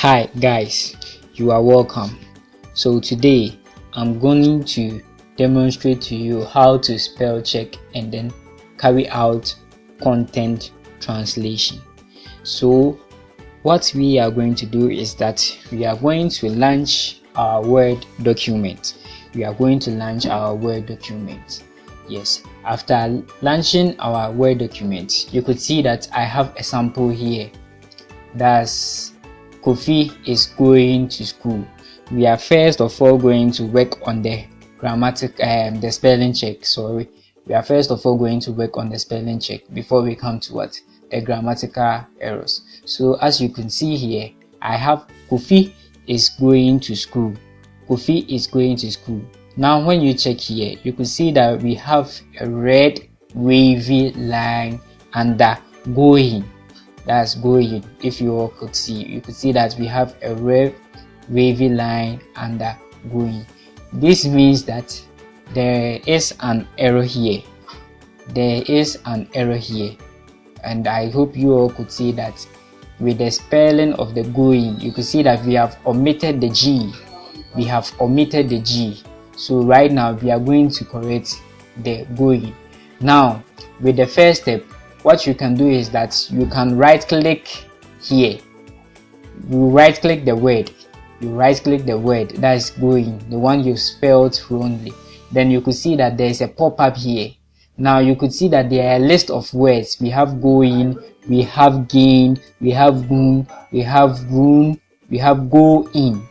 Hi guys, you are welcome. So today I'm going to demonstrate to you how to spell check and then carry out content translation. So what we are going to do is that we are going to launch our Word document. Yes, after launching our Word document, you could see that I have a sample here. That's Kofi is going to school. We are first of all going to work on the the spelling check. We are first of all going to work on the spelling check before we come to the grammatical errors. So as you can see here, I have Kofi is going to school. Kofi is going to school. Now when you check here, you can see that we have a red wavy line under going. That's going. If you all could see, you could see that we have a red wavy line under going. This means that there is an error here. And I hope you all could see that with the spelling of the going, you could see that we have omitted the G. So right now we are going to correct the going. Now with the first step, what you can do is that you can right click here. You right click the word that is going, the one you spelled wrongly. Then you could see that there is a pop-up here. Now you could see that there are a list of words. We have going, we have gain, we have goon, we have room, we have go in.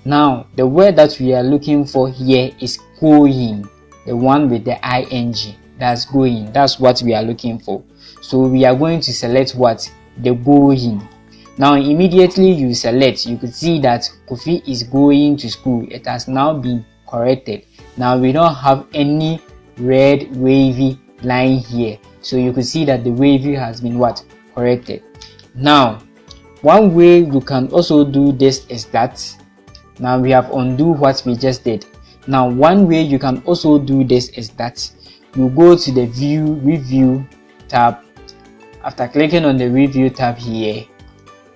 Now the word that we are looking for here is going, the one with the ing. That's going. That's what we are looking for. So we are going to select the going. Now immediately you select, you could see that Kofi is going to school. It has now been corrected. Now we don't have any red wavy line here. So you could see that the wavy has been corrected. Now one way you can also do this is that now we have undo what we just did. Now one way you can also do this is that you go to the review tab. After clicking on the review tab here,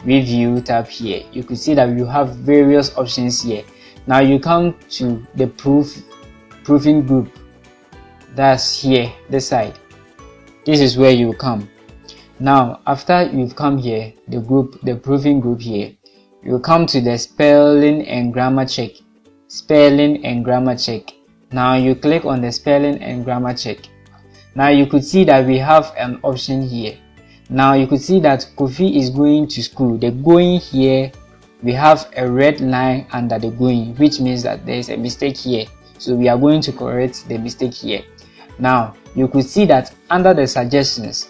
you could see that you have various options here. Now you come to the proofing group. That's here, this side. This is where you come. Now after you've come here, the proofing group here, you come to the spelling and grammar check. Now you click on the spelling and grammar check. Now you could see that we have an option here. Now you could see that Kofi is going to school. The going here, we have a red line under the going, which means that there is a mistake here. So we are going to correct the mistake here. Now you could see that under the suggestions,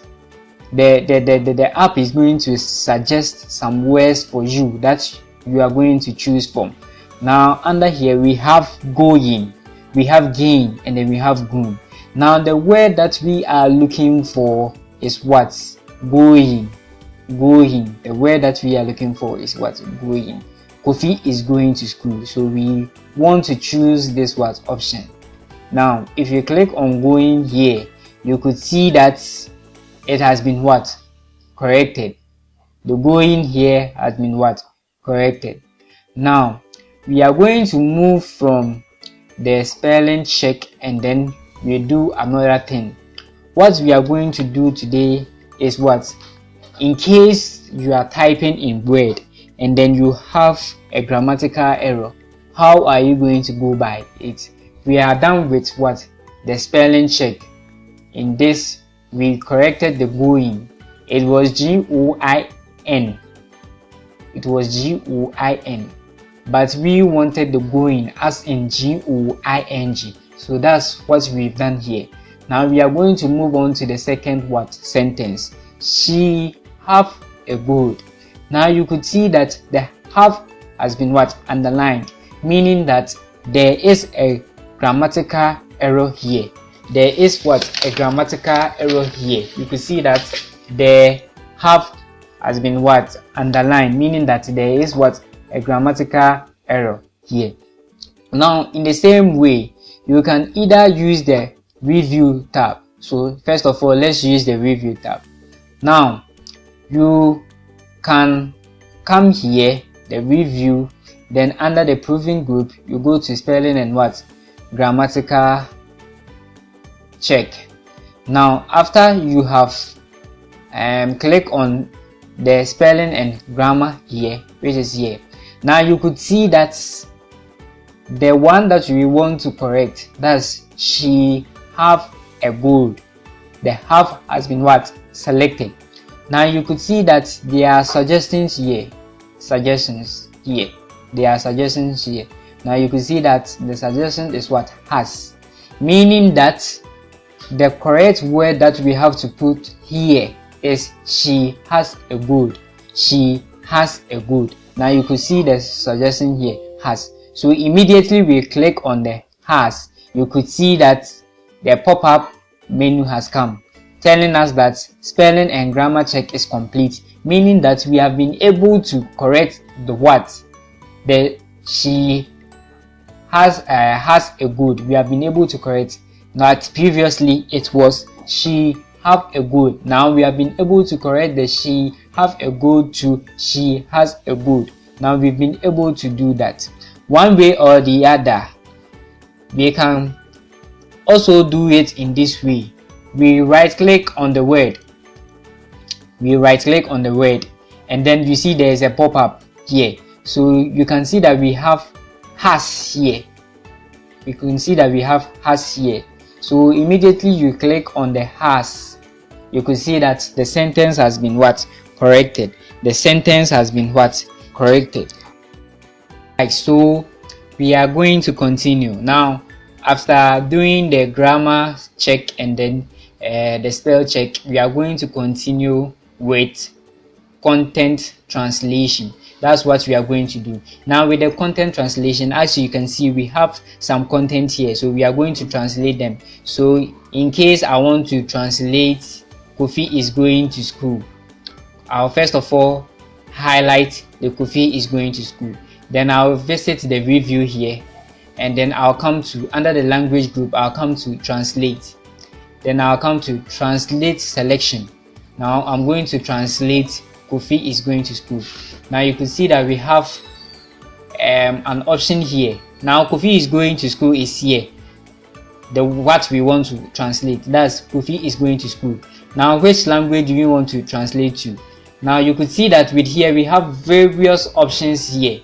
the app is going to suggest some words for you that you are going to choose from. Now under here we have going, we have gain, and then we have goon. Now the word that we are looking for is going. The word that we are looking for is going. Kofi is going to school, so we want to choose this option. Now if you click on going here, you could see that it has been corrected. The going here has been corrected. Now we are going to move from the spelling check and then we do another thing. What we are going to do today is in case you are typing in Word and then you have a grammatical error, how are you going to go by it? We are done with the spelling check. In this we corrected the going. It was G-O-I-N. But we wanted the going as in G-O-I-N-G. So that's what we've done here. Now we are going to move on to the second sentence. She have a goat. Now you could see that the have has been underlined, meaning that there is a grammatical error here. You could see that the have has been underlined, meaning that there is a grammatical error here. Now in the same way, you can either use the review tab. So first of all, let's use the review tab. Now you can come here the review. Then under the proving group, you go to spelling and what? Grammatical check. Now after you have click on the spelling and grammar here, which is here, now you could see that the one that we want to correct, that's she have a gold, the have has been what? Selected. Now you could see that there are suggestions here, there are suggestions here. Now you could see that the suggestion is what? Has, meaning that the correct word that we have to put here is she has a gold. She has a gold. Now you could see the suggestion here, has. So immediately we click on the has, you could see that the pop-up menu has come, telling us that spelling and grammar check is complete, meaning that we have been able to correct the what? The she has a good. We have been able to correct that. Previously it was she have a good. Now we have been able to correct the she have a good to she has a good. Now we've been able to do that. One way or the other, we can also do it in this way. We right click on the word, and then you see there is a pop-up here. So you can see that we have has here. So immediately you click on the has, you could see that the sentence has been what? Corrected. Like so, we are going to continue now. After doing the grammar check and then the spell check, we are going to continue with content translation. That's what we are going to do now. With the content translation, as you can see, we have some content here, so we are going to translate them. So in case I want to translate Kofi is going to school, I'll first of all highlight the Kofi is going to school, then I'll visit the review here, and then I'll come to under the language group, I'll come to translate, then I'll come to translate selection. Now I'm going to translate Kofi is going to school. Now you can see that we have an option here. Now Kofi is going to school is here, the what we want to translate, that's Kofi is going to school. Now which language do we want to translate to? Now you could see that with here we have various options here.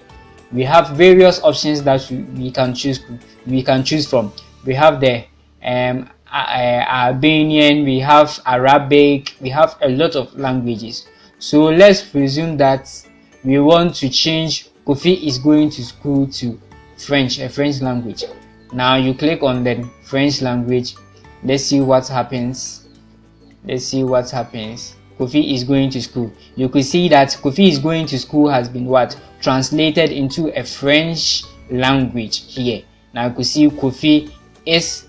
We have various options that we can choose from. We have the Albanian, we have Arabic, we have a lot of languages. So let's presume that we want to change Kofi is going to school to French, a French language. Now you click on the French language. Let's see what happens. Kofi is going to school. You could see that Kofi is going to school has been what? Translated into a French language here. Now you could see Kofi is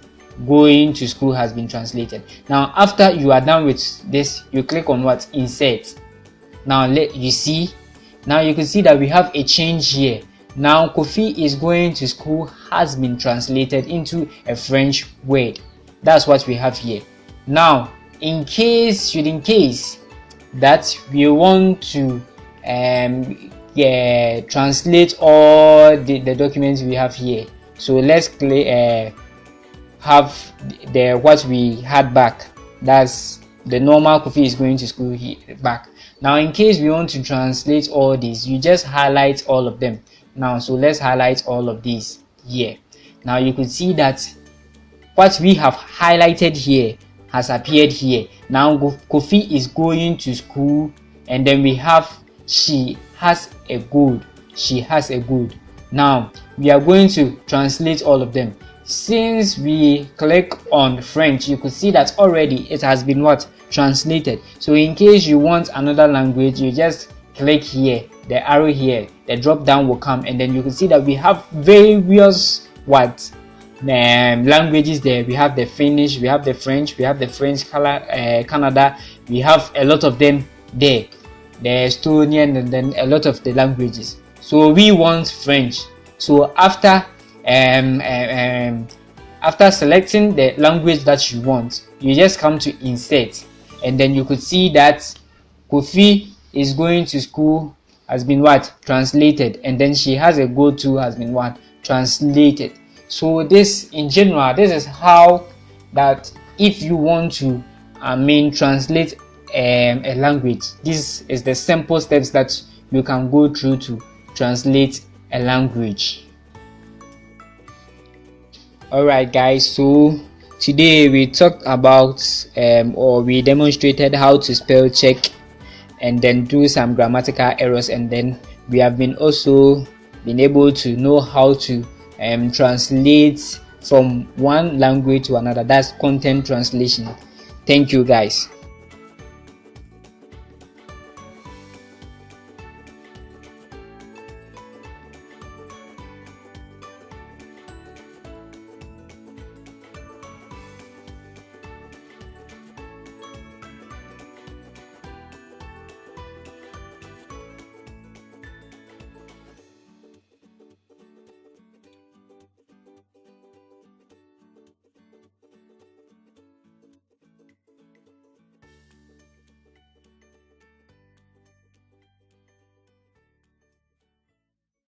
going to school has been translated. Now after you are done with this, you click on what? Insert. Now you can see that we have a change here. Now Kofi is going to school has been translated into a French word. That's what we have here. Now in case that we want to translate all the documents we have here, so let's have the what we had back, that's the normal Kofi is going to school here back. Now in case we want to translate all these, you just highlight all of them. Now so let's highlight all of these here. Now you could see that what we have highlighted here has appeared here. Now Kofi is going to school, and then we have she has a good. Now we are going to translate all of them. Since we click on French, you could see that already it has been what? Translated. So in case you want another language, you just click here, the arrow here, the drop down will come, and then you can see that we have various what languages there. We have the Finnish, we have the French, we have the French Canada, we have a lot of them there, the Estonian, and then a lot of the languages. So we want French. So after selecting the language that you want, you just come to insert, and then you could see that Kofi is going to school has been what? Translated. And then she has a go to has been what? Translated. So this in general, this is how that if you want to translate a language, this is the simple steps that you can go through to translate a language. Alright guys, so today we talked about or we demonstrated how to spell check and then do some grammatical errors, and then we have been also been able to know how to translate from one language to another. That's content translation. Thank you guys.